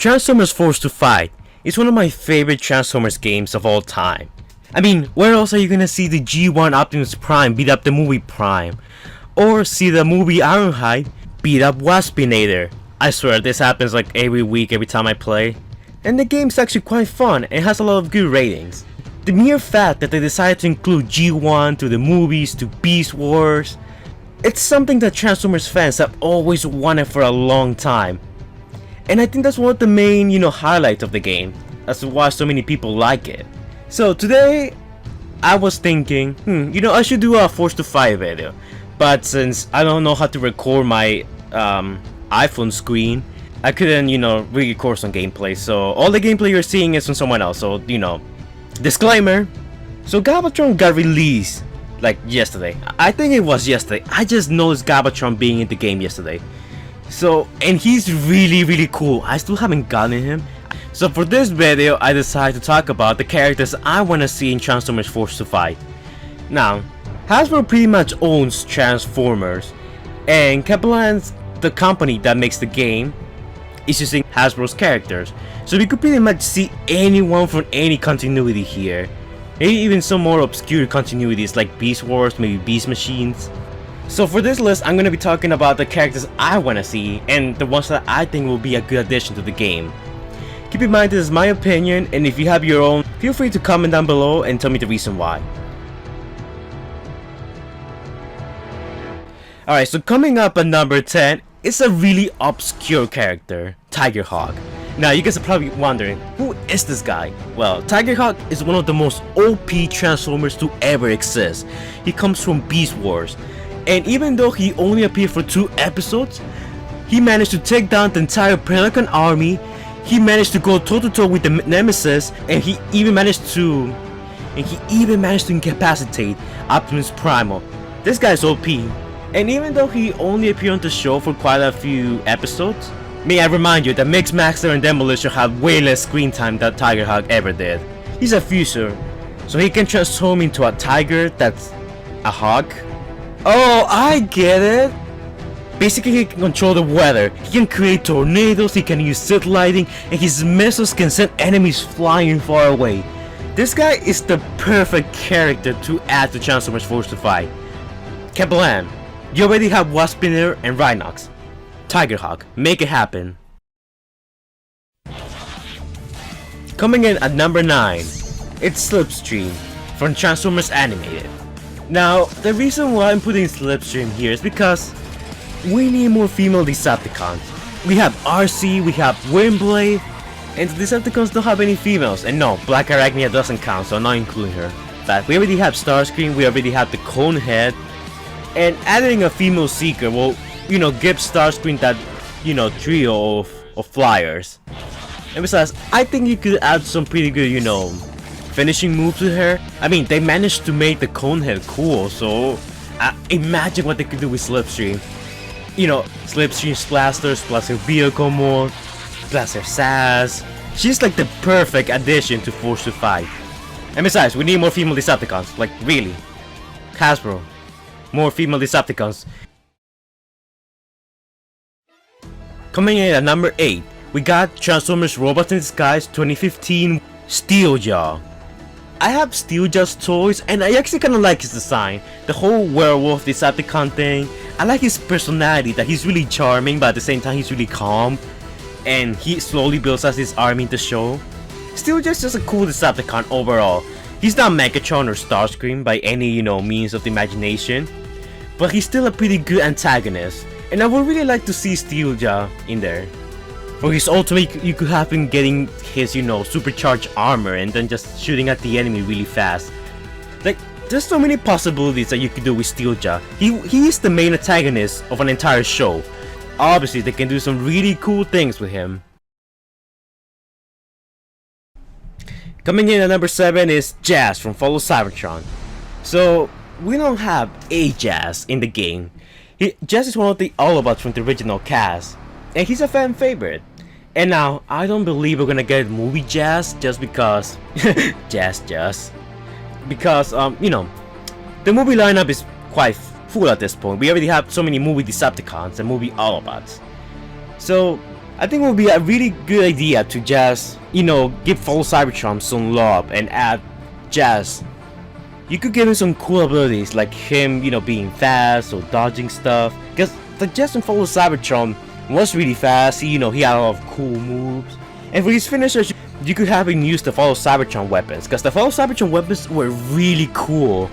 Transformers Forced to Fight is one of my favorite Transformers games of all time. I mean, where else are you gonna see the G1 Optimus Prime beat up the movie Prime? Or see the movie Ironhide beat up Waspinator? I swear this happens like every week every time I play. And the game's actually quite fun and has a lot of good ratings. The mere fact that they decided to include G1 to the movies to Beast Wars, it's something that Transformers fans have always wanted for a long time. And I think that's one of the main, highlights of the game, as to why so many people like it. So today, I was thinking, I should do a Forced to Fight video. But since I don't know how to record my iPhone screen, I couldn't, re-record some gameplay. So all the gameplay you're seeing is from someone else. So, disclaimer. So Galvatron got released like yesterday. I think it was yesterday. I just noticed Galvatron being in the game yesterday. So, and he's really cool. I still haven't gotten him. So for this video, I decided to talk about the characters I want to see in Transformers Forced to Fight. Now, Hasbro pretty much owns Transformers, and Kaplan's, the company that makes the game, is using Hasbro's characters. So we could pretty much see anyone from any continuity here. Maybe even some more obscure continuities like Beast Wars, maybe Beast Machines. So for this list, I'm going to be talking about the characters I want to see and the ones that I think will be a good addition to the game. Keep in mind this is my opinion, and if you have your own, feel free to comment down below and tell me the reason why. Alright, so coming up at number 10 is a really obscure character, Tigerhawk. Now you guys are probably wondering, who is this guy? Well, Tigerhawk is one of the most OP Transformers to ever exist. He comes from Beast Wars. And even though he only appeared for 2 episodes, he managed to take down the entire Pelican army. He managed to go toe-to-toe with the Nemesis, and he even managed to incapacitate Optimus Primal. This guy's OP. And even though he only appeared on the show for quite a few episodes, may I remind you that Mixmaster and Demolisher have way less screen time than Tigerhawk ever did. He's a fuser, so he can transform into a tiger that's a hawk. Oh, I get it! Basically, he can control the weather, he can create tornadoes, he can use zip lighting, and his missiles can send enemies flying far away. This guy is the perfect character to add to Transformers Forced to Fight. Kaplan, you already have Waspinator and Rhinox. Tigerhawk, make it happen. Coming in at number 9, it's Slipstream from Transformers Animated. Now, the reason why I'm putting Slipstream here is because we need more female Decepticons. We have RC, we have Windblade, and the Decepticons don't have any females. And no, Black Arachnia doesn't count, so I'm not including her. But we already have Starscream, we already have the Conehead, and adding a female Seeker will, give Starscream that, trio of flyers. And besides, I think you could add some pretty good, finishing moves to her. I mean, they managed to make the Conehead cool, so imagine what they could do with Slipstream. Slipstream's blasters plus her vehicle mode, plus her sass. She's like the perfect addition to Forced to Fight. And besides, we need more female Decepticons, like really. Hasbro, more female Decepticons. Coming in at number 8, we got Transformers Robots in Disguise 2015 Steeljaw. I have Steeljaw's toys, and I actually kinda like his design. The whole werewolf Decepticon thing. I like his personality, that he's really charming, but at the same time he's really calm. And he slowly builds up his army in the show. Steeljaw's just a cool Decepticon overall. He's not Megatron or Starscream by any, means of the imagination. But he's still a pretty good antagonist. And I would really like to see Steeljaw in there. For his ultimate, you could have him getting his, supercharged armor and then just shooting at the enemy really fast. Like, there's so many possibilities that you could do with Steeljaw. He is the main antagonist of an entire show. Obviously, they can do some really cool things with him. Coming in at number 7 is Jazz from Follow Cybertron. So, we don't have a Jazz in the game. Jazz is one of the Autobots from the original cast, and he's a fan favorite. And now, I don't believe we're gonna get movie Jazz just because Jazz. Because, the movie lineup is quite full at this point. We already have so many movie Decepticons and movie Autobots. So, I think it would be a really good idea to just, give Follow Cybertron some love and add just, you could give him some cool abilities like him, being fast or dodging stuff. Because the just in Follow Cybertron was really fast, he had a lot of cool moves. And for his finishers, you could have him use the Follow Cybertron weapons, because the Follow Cybertron weapons were really cool.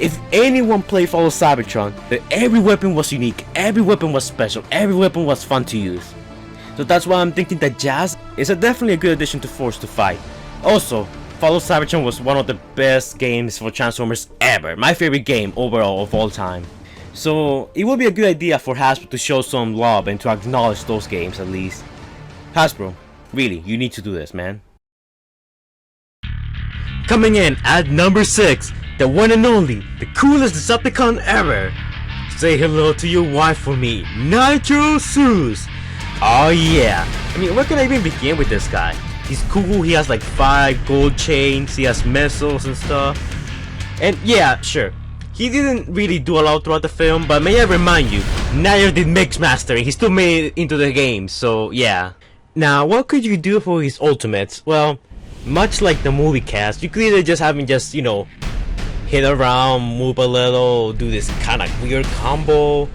If anyone played Follow Cybertron, then every weapon was unique, every weapon was special, every weapon was fun to use. So that's why I'm thinking that Jazz is definitely a good addition to Force to Fight. Also, Follow Cybertron was one of the best games for Transformers ever, my favorite game overall of all time. So it would be a good idea for Hasbro to show some love and to acknowledge those games at least. Hasbro, really, you need to do this, man. Coming in at number 6, the one and only, the coolest Decepticon ever. Say hello to your wife for me, Nitro Zeus. Oh yeah, I mean, where can I even begin with this guy? He's cool, he has like 5 gold chains, he has missiles and stuff. And yeah, sure, he didn't really do a lot throughout the film, but may I remind you, Nair did Mixmaster and he still made it into the game, so yeah. Now, what could you do for his ultimates? Well, much like the movie cast, you could either just have him just, hit around, move a little, do this kind of weird combo.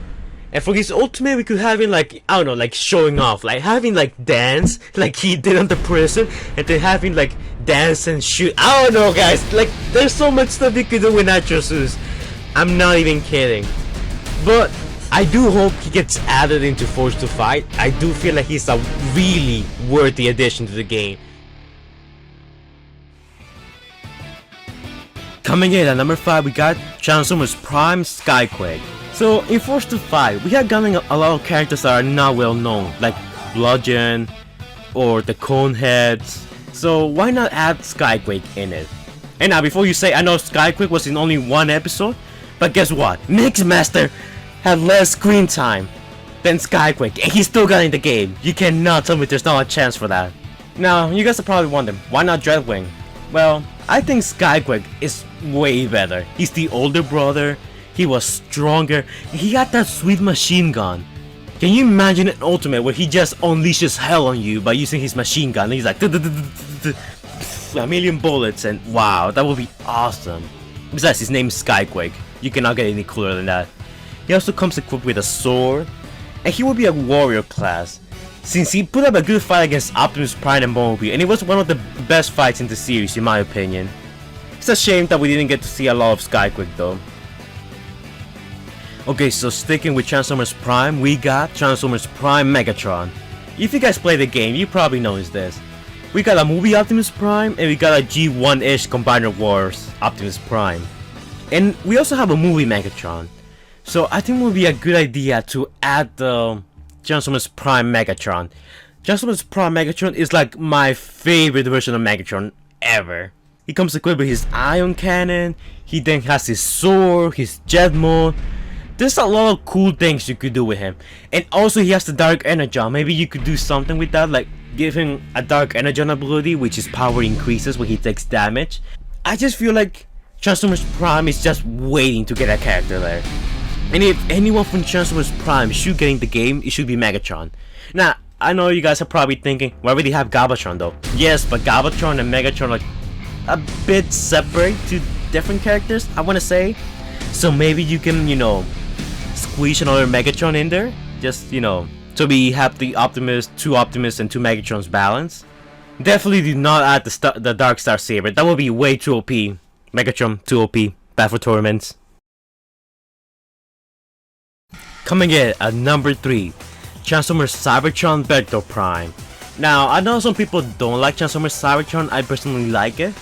And for his ultimate, we could have him like, I don't know, like showing off, like having like dance, like he did on the prison, and then having like dance and shoot. I don't know, guys, like there's so much stuff you could do with Nitro Zeus. I'm not even kidding. But I do hope he gets added into Force to Fight. I do feel like he's a really worthy addition to the game. Coming in at number 5, we got Transformers Prime SkyQuake. So in Force to Fight, we have gotten a lot of characters that are not well known, like Bludgeon or the Coneheads. So why not add SkyQuake in it? And now before you say, I know SkyQuake was in only one episode, but guess what? Mixmaster had less screen time than SkyQuake, and he still got in the game. You cannot tell me there's not a chance for that. Now, you guys are probably wondering, why not Dreadwing? Well, I think SkyQuake is way better. He's the older brother, he was stronger, he got that sweet machine gun. Can you imagine an ultimate where he just unleashes hell on you by using his machine gun? And he's like a million bullets, and wow, that would be awesome. Besides, his name is SkyQuake. You cannot get any cooler than that. He also comes equipped with a sword, and he will be a warrior class, since he put up a good fight against Optimus Prime and Bumblebee, and it was one of the best fights in the series in my opinion. It's a shame that we didn't get to see a lot of SkyQuake though. Okay, so sticking with Transformers Prime, we got Transformers Prime Megatron. If you guys play the game, you probably noticed this. We got a movie Optimus Prime, and we got a G1-ish Combiner Wars Optimus Prime. And we also have a movie Megatron. So I think it would be a good idea to add the Transformers Prime Megatron. Transformers Prime Megatron is like my favorite version of Megatron ever. He comes equipped with his ion cannon, he then has his sword, his jet mode. There's a lot of cool things you could do with him. And also he has the Dark Energon. Maybe you could do something with that, like give him a Dark Energon ability, which his power increases when he takes damage. I just feel like Transformers Prime is just waiting to get a character there. And if anyone from Transformers Prime should get in the game, it should be Megatron. Now, I know you guys are probably thinking, why would they have Galvatron though? Yes, but Galvatron and Megatron are a bit separate to different characters, I want to say. So maybe you can, squeeze another Megatron in there, just so we have the two Optimus and two Megatrons balance. Definitely do not add the Dark Star Saber. That would be way too OP. Megatron too OP. Bad for tournaments. Coming in at number 3, Transformers Cybertron Vector Prime. Now I know some people don't like Transformers Cybertron. I personally like it.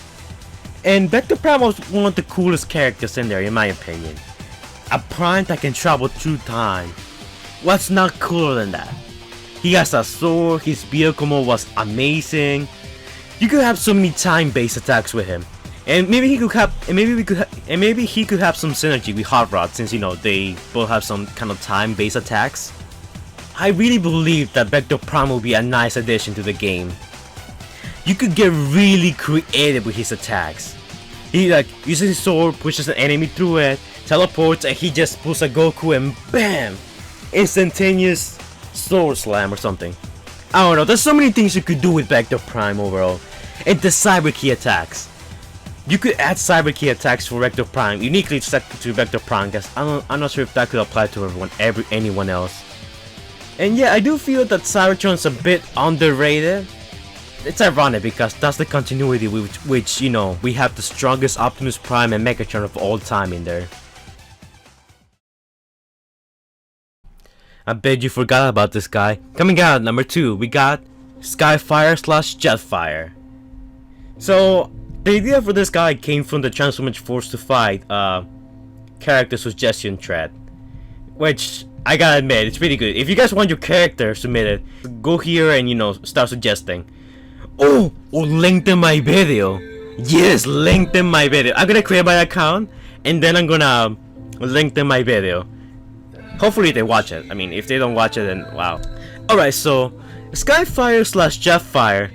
And Vector Prime was one of the coolest characters in there, in my opinion. A Prime that can travel through time. What's not cooler than that? He has a sword, his vehicle mode was amazing. You could have so many time-based attacks with him. And maybe he could have some synergy with Hot Rod, since they both have some kind of time-based attacks. I really believe that Vector Prime will be a nice addition to the game. You could get really creative with his attacks. He uses his sword, pushes an enemy through it, teleports, and he just pulls a Goku and BAM! Instantaneous sword slam or something. I don't know, there's so many things you could do with Vector Prime overall. And the Cyber Key attacks. You could add Cyber Key attacks for Vector Prime, uniquely set to Vector Prime, because I'm not sure if that could apply to anyone else. And yeah, I do feel that Cybertron's a bit underrated. It's ironic because that's the continuity with which, you know, we have the strongest Optimus Prime and Megatron of all time in there. I bet you forgot about this guy. Coming out at number 2, we got Skyfire / Jetfire. So, the idea for this guy came from the Transformers Force to Fight character suggestion thread, which I gotta admit, it's pretty good. If you guys want your character submitted, go here and, you know, start suggesting. Oh, link in my video. Yes, link in my video. I'm gonna create my account and then I'm gonna link in my video. Hopefully they watch it. I mean, if they don't watch it, then wow. Alright, so Skyfire / Jetfire,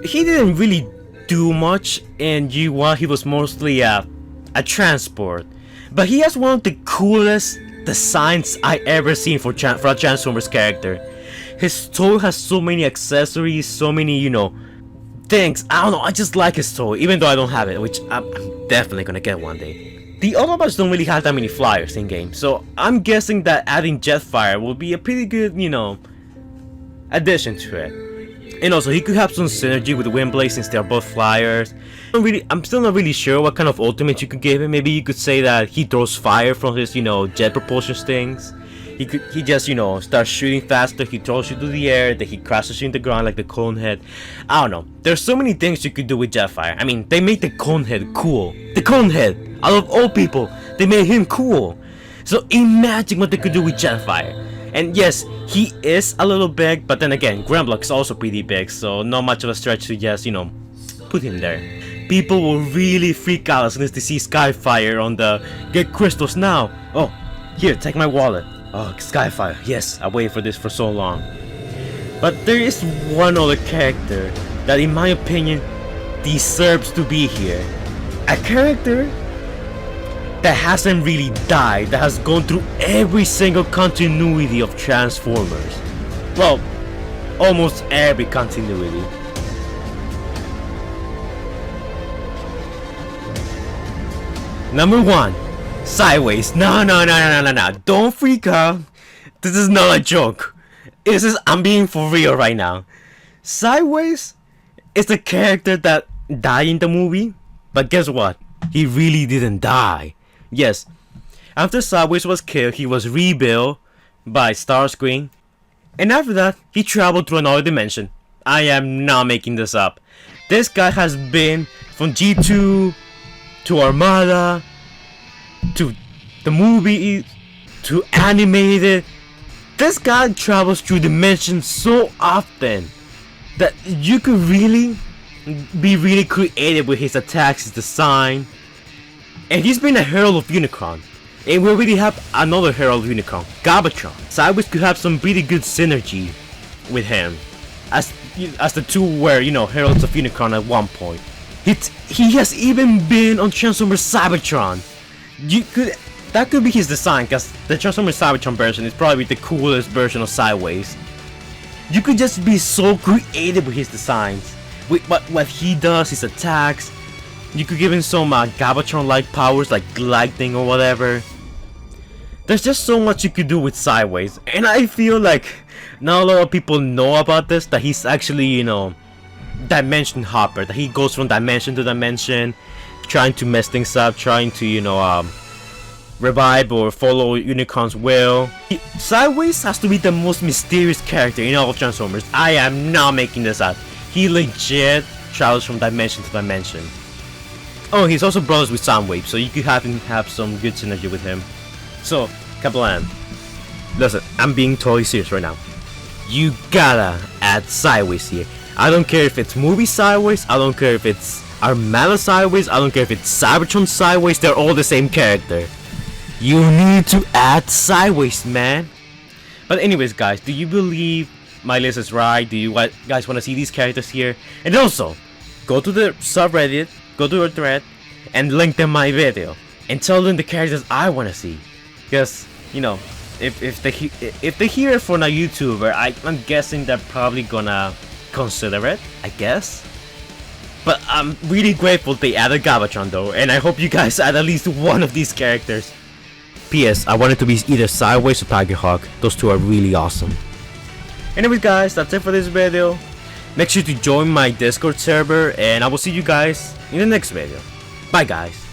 he didn't really do much in G1. He was mostly a transport, but he has one of the coolest designs I ever seen for a Transformers character. His toy has so many accessories, so many, you know, things. I don't know, I just like his toy, even though I don't have it, which I'm definitely gonna get one day. The Autobots don't really have that many flyers in game, so I'm guessing that adding Jetfire will be a pretty good, you know, addition to it. And also, he could have some synergy with Windblade since they're both flyers. I'm still not really sure what kind of ultimate you could give him. Maybe you could say that he throws fire from his, you know, jet propulsion things. He just, you know, starts shooting faster, he throws you to the air, then he crashes you in the ground like the Conehead. I don't know. There's so many things you could do with Jetfire. I mean, they made the Conehead cool. The Conehead! Out of all people, they made him cool. So imagine what they could do with Jetfire. And yes, he is a little big, but then again, Grimlock is also pretty big, so not much of a stretch to just, you know, put him there. People will really freak out as soon as they see Skyfire on the Get Crystals Now. Oh, here, take my wallet. Oh, Skyfire. Yes, I waited for this for so long. But there is one other character that, in my opinion, deserves to be here. A character that hasn't really died, that has gone through every single continuity of Transformers. Well, almost every continuity. Number 1. Sideways. No. Don't freak out. This is not a joke. I'm being for real right now. Sideways is the character that died in the movie, but guess what? He really didn't die. Yes, after Sideways was killed, he was rebuilt by Starscream, and after that, he traveled through another dimension. I am not making this up. This guy has been from G2 to Armada to the movie to animated. This guy travels through dimensions so often that you could really be really creative with his attacks, his design. And he's been a Herald of Unicron, and we already have another Herald of Unicron, Galvatron. Sideways could have some pretty good synergy with him, as the two were, you know, Heralds of Unicron at one point. He has even been on Transformers Cybertron. That could be his design, because the Transformers Cybertron version is probably the coolest version of Sideways. You could just be so creative with his designs, with what he does, his attacks. You could give him some Galvatron-like powers like lightning or whatever. There's just so much you could do with Sideways, and I feel like not a lot of people know about this, that he's actually, you know, dimension hopper, that he goes from dimension to dimension, trying to mess things up, trying to, you know, revive or follow Unicron's will. Sideways has to be the most mysterious character in all of Transformers. I am not making this up. He legit travels from dimension to dimension. Oh, he's also brothers with Soundwave, so you could have some good synergy with him. So, Kaplan, listen, I'm being totally serious right now. You gotta add Sideways here. I don't care if it's movie Sideways, I don't care if it's Armada Sideways, I don't care if it's Cybertron Sideways, they're all the same character. You need to add Sideways, man. But anyways, guys, do you believe my list is right? Do you guys want to see these characters here? And also, go to the subreddit, go to our thread, and link them my video, and tell them the characters I want to see. Because, you know, if they hear it from a YouTuber, I'm guessing they're probably gonna consider it, I guess. But I'm really grateful they added Megatron though, and I hope you guys add at least one of these characters. P.S. I want it to be either Sideways or Tigerhawk. Those two are really awesome. Anyways guys, that's it for this video. Make sure to join my Discord server, and I will see you guys in the next video. Bye guys.